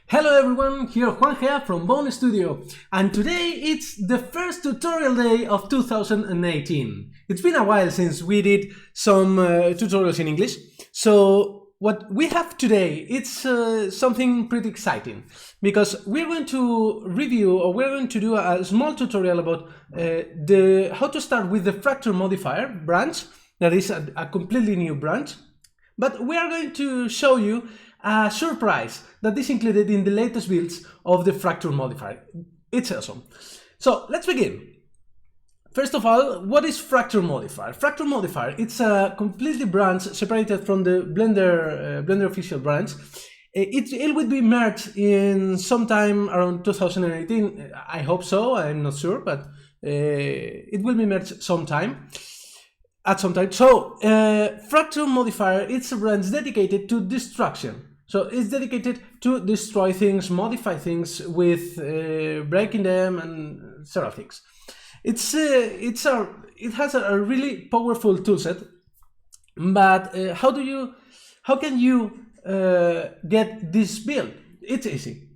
Hello everyone, here Juan from Bone Studio, and today it's the first tutorial day of 2018. It's been a while since we did some tutorials in English, so what we have today, it's something pretty exciting, because we're going to review, or we're going to do a small tutorial about how to start with the Fracture Modifier branch. That is a completely new branch, but we are going to show you a surprise that is included in the latest builds of the Fracture Modifier. It's awesome. So let's begin. First of all, what is Fracture Modifier? Fracture Modifier, it's a completely branch separated from the Blender official branch. It will be merged in sometime around 2018. I hope so, I'm not sure, but it will be merged sometime. At some time. So, Fracture Modifier, it's a branch dedicated to destruction. So it's dedicated to destroy things, modify things with breaking them and several things. It has a really powerful toolset, but how can you get this build? It's easy.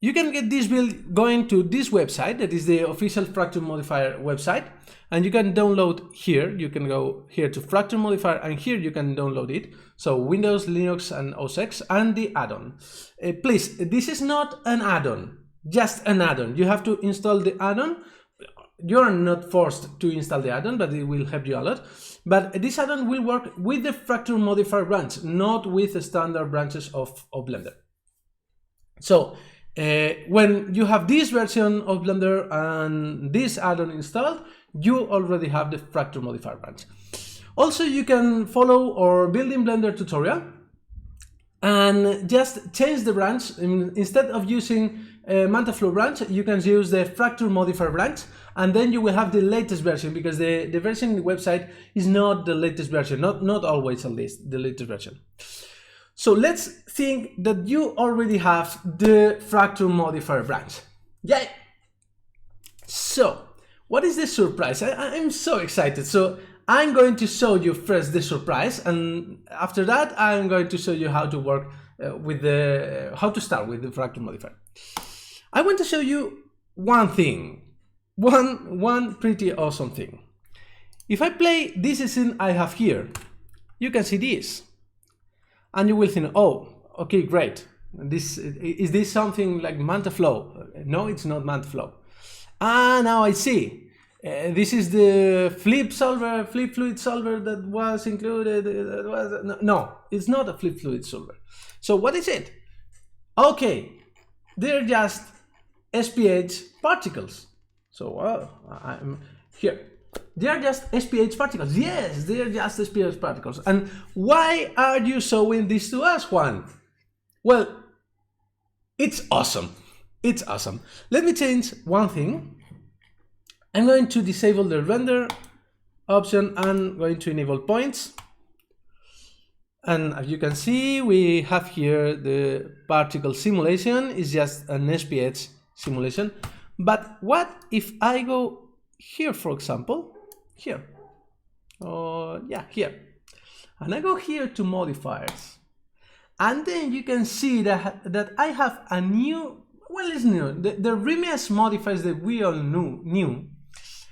You can get this build going to this website, that is the official Fracture Modifier website, and you can download here. You can go here to Fracture Modifier, and here you can download it. So Windows, Linux, and OS X, and the add-on. Please, this is not an add-on, just an add-on. You have to install the add-on. You are not forced to install the add-on, but it will help you a lot. But this add-on will work with the Fracture Modifier branch, not with the standard branches of Blender. So, when you have this version of Blender and this add-on installed, you already have the Fracture Modifier branch. Also, you can follow our Build in Blender tutorial and just change the branch. Instead of using Mantaflow branch, you can use the Fracture Modifier branch, and then you will have the latest version, because the version in the website is not the latest version, not always at least the latest version. So let's think that you already have the Fracture Modifier branch. Yay! So, what is the surprise? I'm so excited. So I'm going to show you first the surprise, and after that I'm going to show you how to work how to start with the Fracture Modifier. I want to show you one thing, one pretty awesome thing. If I play this scene I have here, you can see this. And you will think, oh, okay, great. Is this something like Mantaflow? No, it's not Mantaflow. Ah, now I see. This is the flip fluid solver that was included. No, it's not a flip fluid solver. So what is it? Okay, they're just SPH particles. So I'm here. They are just SPH particles. Yes, they are just SPH particles. And why are you showing this to us, Juan? Well, it's awesome. It's awesome. Let me change one thing. I'm going to disable the render option and going to enable points. And as you can see, we have here the particle simulation. It's just an SPH simulation. But what if I go here, for example, here, here, and I go here to modifiers, and then you can see that I have a new, well, it's new, the Remesher modifiers that we all knew,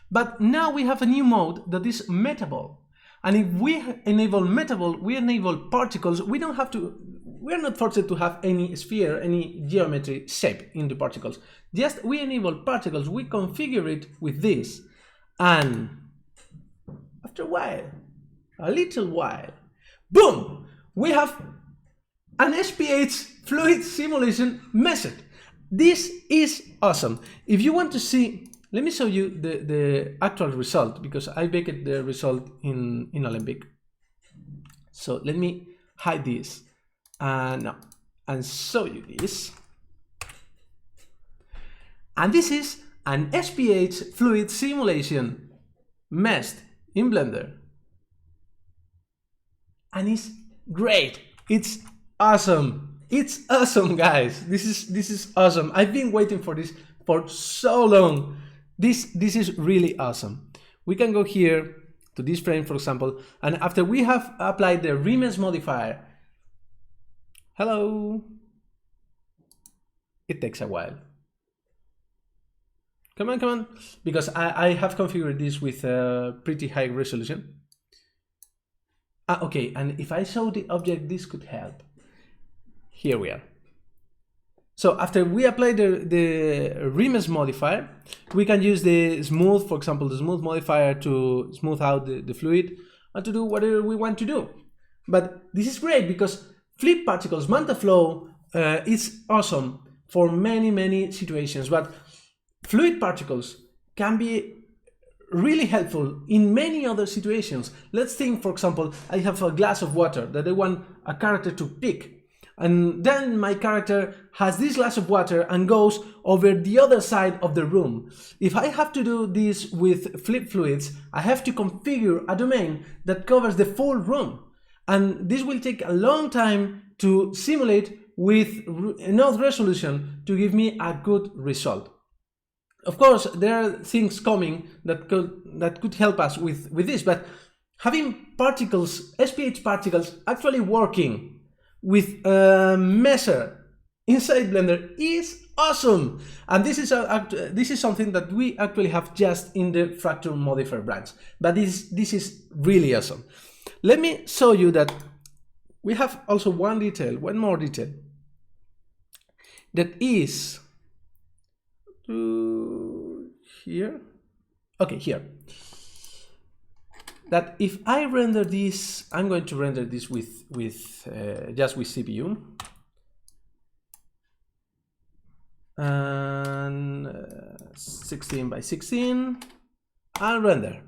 but now we have a new mode that is Metaball. And if we enable Metaball, we enable particles. We're not forced to have any sphere, any geometry shape in the particles. Just we enable particles, we configure it with this. And after a little while, boom, we have an SPH fluid simulation method. This is awesome. If you want to see, let me show you the actual result, because I baked the result in Alembic. So let me hide this and show you this. And this is an SPH fluid simulation meshed in Blender. And it's great. It's awesome. It's awesome, guys. This is awesome. I've been waiting for this for so long. This is really awesome. we can go here to this frame, for example, and after we have applied the Remesher modifier, hello, it takes a while. Come on, come on, because I have configured this with a pretty high resolution. Okay, and if I show the object, this could help. Here we are. So after we apply the Remesher modifier, we can use the smooth, for example, the smooth modifier to smooth out the fluid and to do whatever we want to do. But this is great because fluid particles, Manta flow is awesome for many situations, but fluid particles can be really helpful in many other situations. Let's think, for example, I have a glass of water that I want a character to pick. And then my character has this glass of water and goes over the other side of the room. If I have to do this with flip fluids, I have to configure a domain that covers the full room. And this will take a long time to simulate with enough resolution to give me a good result. Of course, there are things coming that could help us with this, but having particles, SPH particles, actually working with a Remesher inside Blender is awesome, and this is something that we actually have just in the Fracture Modifier branch. But this is really awesome. Let me show you that we have also one more detail that is here. Okay, here. That if I render this, I'm going to render this just with CPU and 16 by 16. I'll render.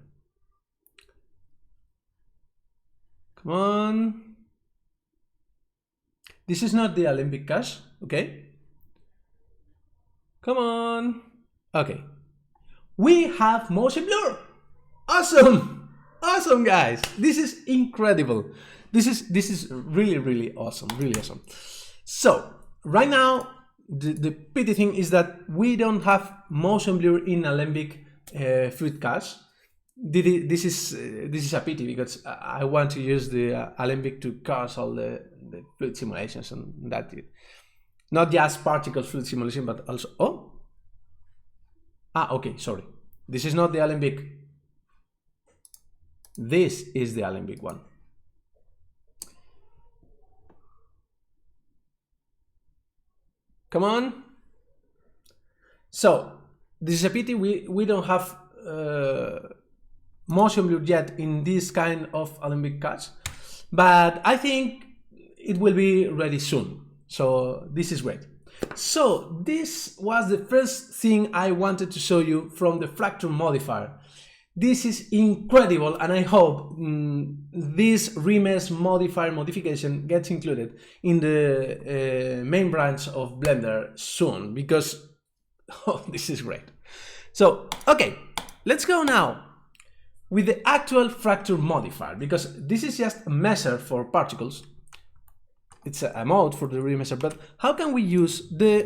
Come on. This is not the Alembic cache, okay? Come on. Okay. We have motion blur. Awesome. Awesome, guys. This is incredible. This is really awesome. Really awesome. So right now the pity thing is that we don't have motion blur in Alembic fluid cache. This is a pity because I want to use the Alembic to cache all the fluid simulations, and that's it. Not just particle fluid simulation, but also okay, sorry. This is not the Alembic. This is the Alembic one. Come on. So this is a pity we don't have motion blur yet in this kind of Alembic cache, but I think it will be ready soon. So this is great. So this was the first thing I wanted to show you from the Fracture Modifier. This is incredible, and I hope this Remesher modifier modification gets included in the main branch of Blender soon, because this is great. So, okay, let's go now with the actual Fracture Modifier, because this is just a measure for particles. It's a mode for the Remesher, but how can we use the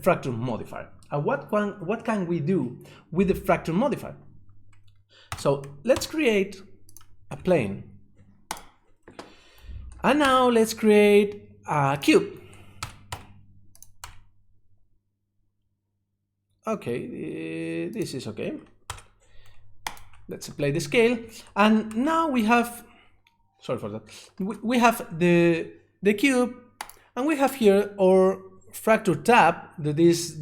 Fracture Modifier? What can we do with the Fracture Modifier? So let's create a plane, and now let's create a cube. Okay, this is okay. Let's apply the scale, and now we have, sorry for that, we have the cube, and we have here our fracture tab. That is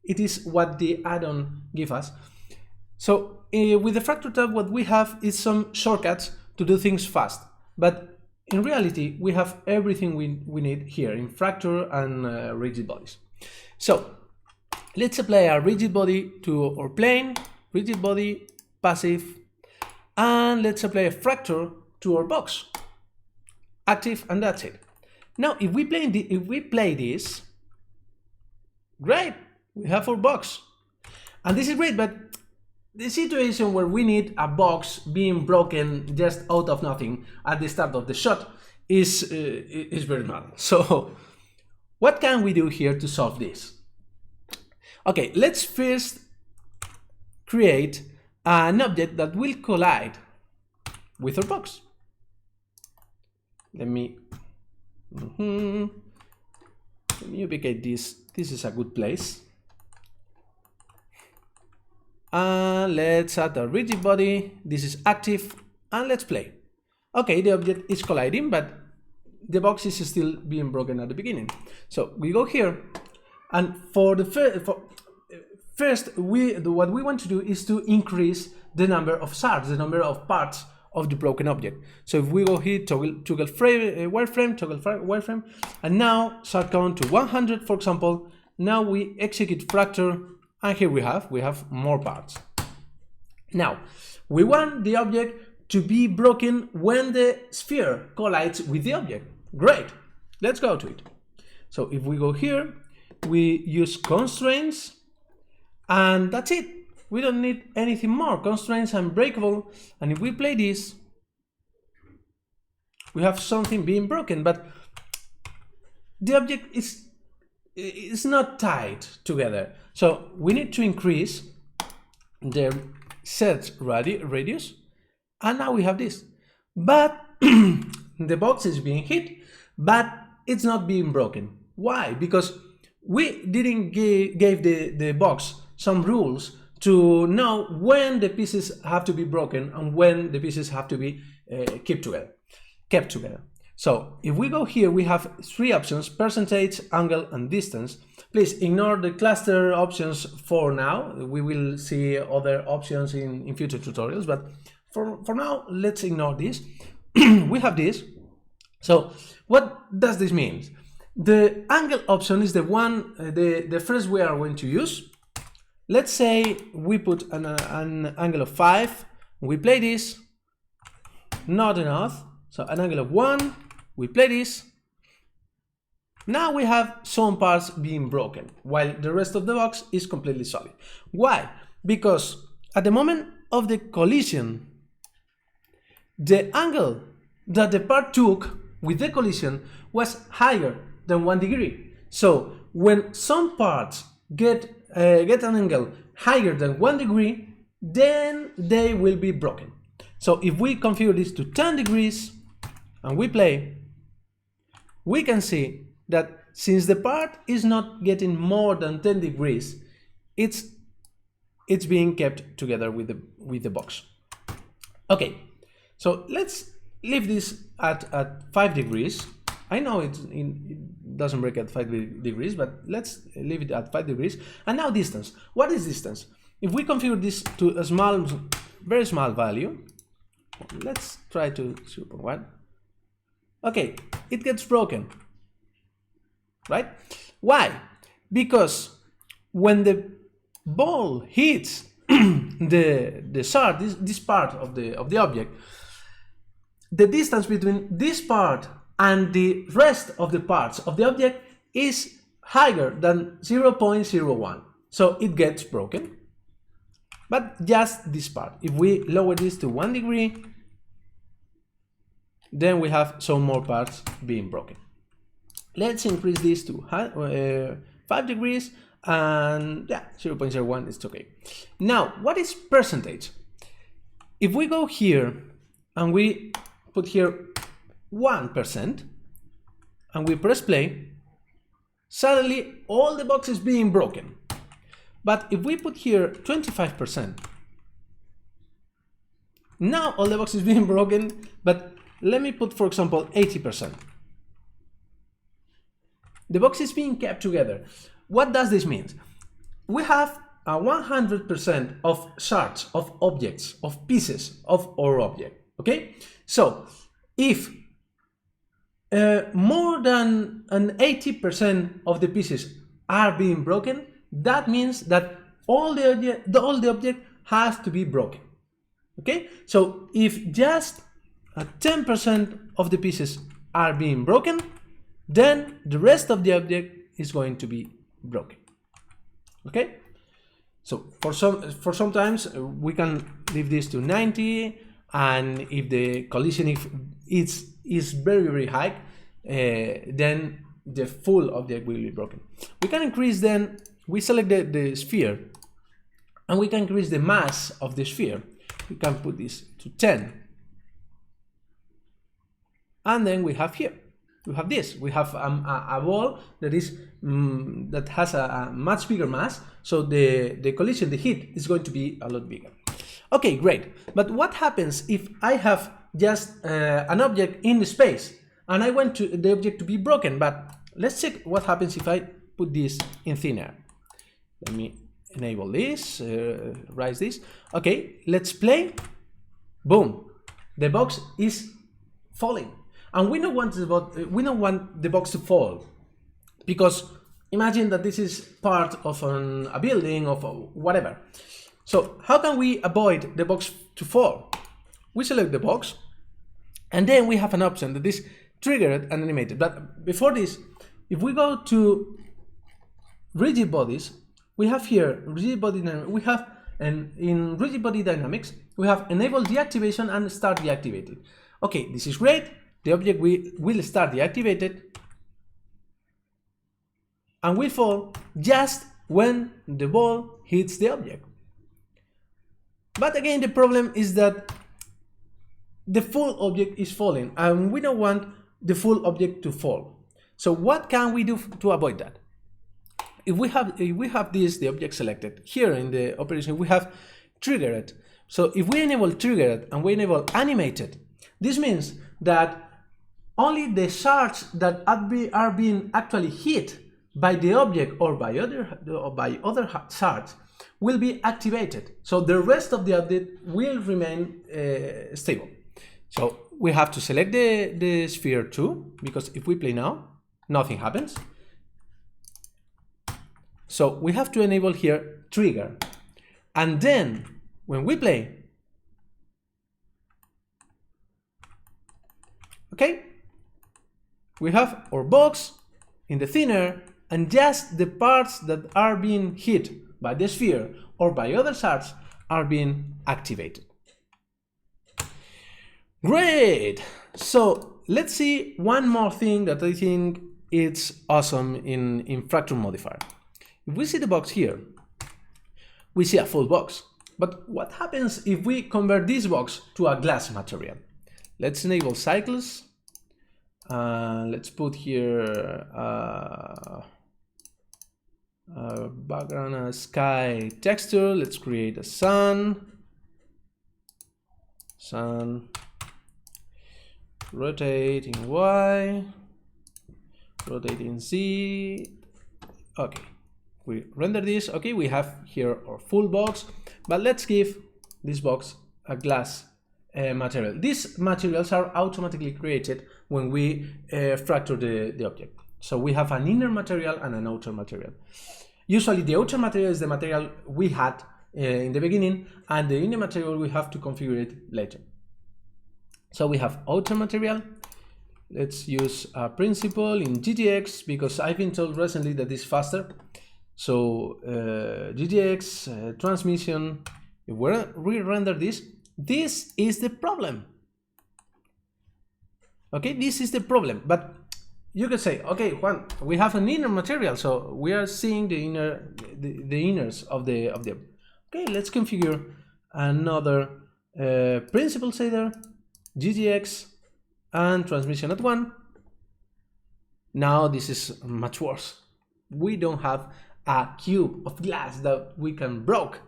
it is what the add-on gives us. So with the Fracture tab, what we have is some shortcuts to do things fast, but in reality we have everything we need here in Fracture and rigid bodies. So let's apply a rigid body to our plane, rigid body, passive, and let's apply a fracture to our box, active, and that's it. Now if we play this, great, we have our box, and this is great, but the situation where we need a box being broken just out of nothing at the start of the shot is very normal. So what can we do here to solve this? Okay, let's first create an object that will collide with our box. Let me ubicate this. This is a good place. And let's add a rigid body. This is active, and let's play. Okay, the object is colliding, but the box is still being broken at the beginning. So we go here, and for the first, what we want to do is to increase the number of shards, the number of parts of the broken object. So if we go here, toggle wireframe, and now shard count to 100, for example. Now we execute fracture, and here we have more parts. Now we want the object to be broken when the sphere collides with the object. Great, let's go to it. So if we go here, we use constraints, and that's it. We don't need anything more. Constraints unbreakable, and if we play this, we have something being broken, but the object is not tied together. So we need to increase the set radius, and now we have this. But the box is being hit, but it's not being broken. Why? Because we didn't give the box some rules to know when the pieces have to be broken and when the pieces have to be kept together. So if we go here, we have three options: percentage, angle, and distance. Please ignore the cluster options for now. We will see other options in future tutorials, but for now, let's ignore this. We have this. So what does this mean? The angle option is the one, the first we are going to use. Let's say we put an angle of 5, we play this, not enough, so an angle of 1, we play this. Now we have some parts being broken, while the rest of the box is completely solid. Why? Because at the moment of the collision, the angle that the part took with the collision was higher than 1 degree. So when some parts get an angle higher than 1 degree, then they will be broken. So if we configure this to 10 degrees and we play, we can see that since the part is not getting more than 10 degrees, it's being kept together with the box. Okay, so let's leave this at 5 degrees. I know it doesn't break at 5 degrees, but let's leave it at 5 degrees. And now distance. What is distance? If we configure this to a small, very small value, let's try to 0.1. Okay, it gets broken, right? Why? Because when the ball hits the shard, this part of the object, the distance between this part and the rest of the parts of the object is higher than 0.01. So it gets broken. But just this part. If we lower this to 1 degree, then we have some more parts being broken. Let's increase this to 5 degrees, and yeah, 0.01 is okay. Now, what is percentage? If we go here and we put here 1% and we press play, suddenly all the box is being broken. But if we put here 25%, now all the box is being broken, but let me put, for example, 80%. The box is being kept together. What does this mean? We have a 100% of shards, of objects, of pieces of our object, okay? So if more than an 80% of the pieces are being broken, that means that all the object has to be broken, okay? So if just 10% of the pieces are being broken, then the rest of the object is going to be broken, okay? So for sometimes we can leave this to 90, and if the collision is very high, then the full object will be broken. We can increase, then we select the sphere and we can increase the mass of the sphere. We can put this to 10. And then we have here, we have this. We have a ball that is that has a much bigger mass, so the collision, the hit, is going to be a lot bigger. Okay, great. But what happens if I have just an object in the space and I want the object to be broken? But let's check what happens if I put this in thin air. Let me enable this, raise this. Okay, let's play. Boom, the box is falling, and we don't want the box to fall, because imagine that this is part of a building of whatever. So how can we avoid the box to fall? We select the box, and then we have an option that is triggered and animated. But before this, if we go to rigid bodies, we have here rigid body dynamics. We have, and in rigid body dynamics, we have enable deactivation and start deactivated. Okay, this is great. The object will start deactivated and will fall just when the ball hits the object. But again, the problem is that the full object is falling, and we don't want the full object to fall. So what can we do to avoid that? If we have this, the object selected, here in the operation we have triggered. So if we enable triggered and we enable animated, this means that only the shards that are being actually hit by the object or by other shards will be activated. So the rest of the object will remain stable. So we have to select the sphere too, because if we play now, nothing happens. So we have to enable here trigger, and then when we play, okay, we have our box in the thin air, and just the parts that are being hit by the sphere or by other shards are being activated. Great! So let's see one more thing that I think it's awesome in Fracture Modifier. If we see the box here, we see a full box. But what happens if we convert this box to a glass material? Let's enable cycles. Let's put here background, a sky texture. Let's create a sun. Rotate in Y, rotate in Z. Okay, we render this. Okay, we have here our full box, but let's give this box a glass material. These materials are automatically created when we fracture the object. So we have an inner material and an outer material. Usually the outer material is the material we had in the beginning, and the inner material we have to configure it later. So we have outer material. Let's use a principle in GGX, because I've been told recently that it's faster. So GGX transmission, if we render this, this is the problem. Okay, this is the problem. But you could say, okay, Juan, we have an inner material, so we are seeing the inners of the Okay, let's configure another principle, say there, GGX and transmission at 1. Now this is much worse. We don't have a cube of glass that we can break.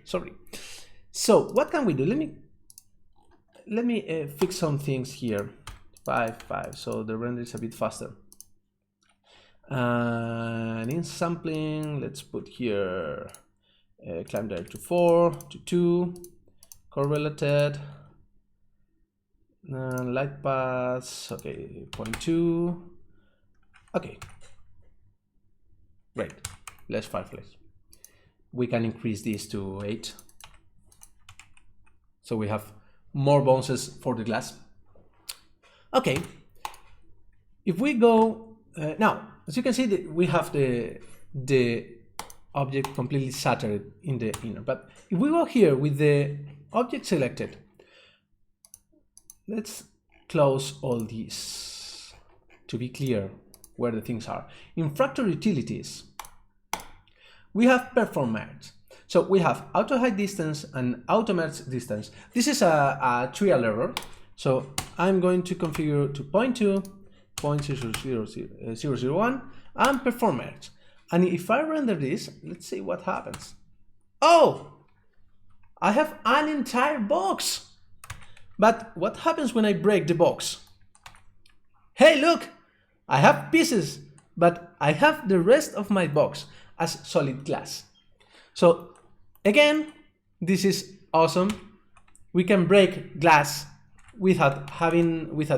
Sorry. So what can we do? Let me fix some things here. 5, so the render is a bit faster. And in sampling, let's put here climb there to 4, to 2, correlated, light paths, okay, 0.2, okay, great, less fireflies. We can increase this to 8, so we have more bounces for the glass. Okay, if we go now, as you can see, we have the object completely shattered in the inner. But if we go here with the object selected, let's close all these to be clear where the things are. In Fracture Utilities, we have Perform Merge. So we have auto height distance and auto merge distance. This is a trial error. So I'm going to configure to 0.2, 0.00001 and perform merge. And if I render this, let's see what happens. Oh, I have an entire box. But what happens when I break the box? Hey, look, I have pieces, but I have the rest of my box as solid glass. So again, this is awesome. We can break glass without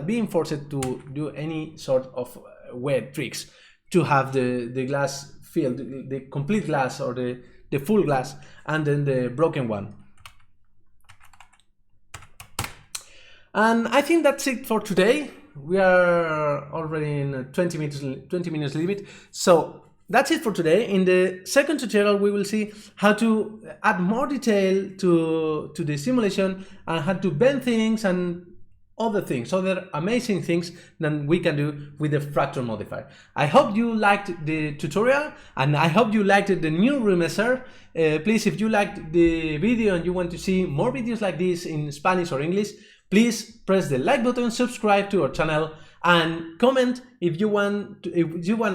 being forced to do any sort of weird tricks to have the glass filled, the complete glass or the full glass, and then the broken one. And I think that's it for today. We are already in 20 minutes limit. So that's it for today. In the second tutorial, we will see how to add more detail to the simulation and how to bend things and other amazing things that we can do with the Fracture Modifier. I hope you liked the tutorial and I hope you liked the new Remesher. Please, if you liked the video and you want to see more videos like this in Spanish or English, please press the like button, subscribe to our channel, and comment if you want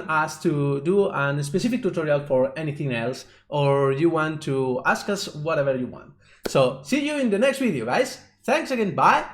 us to do a specific tutorial for anything else, or you want to ask us whatever you want. So see you in the next video, guys. Thanks again. Bye.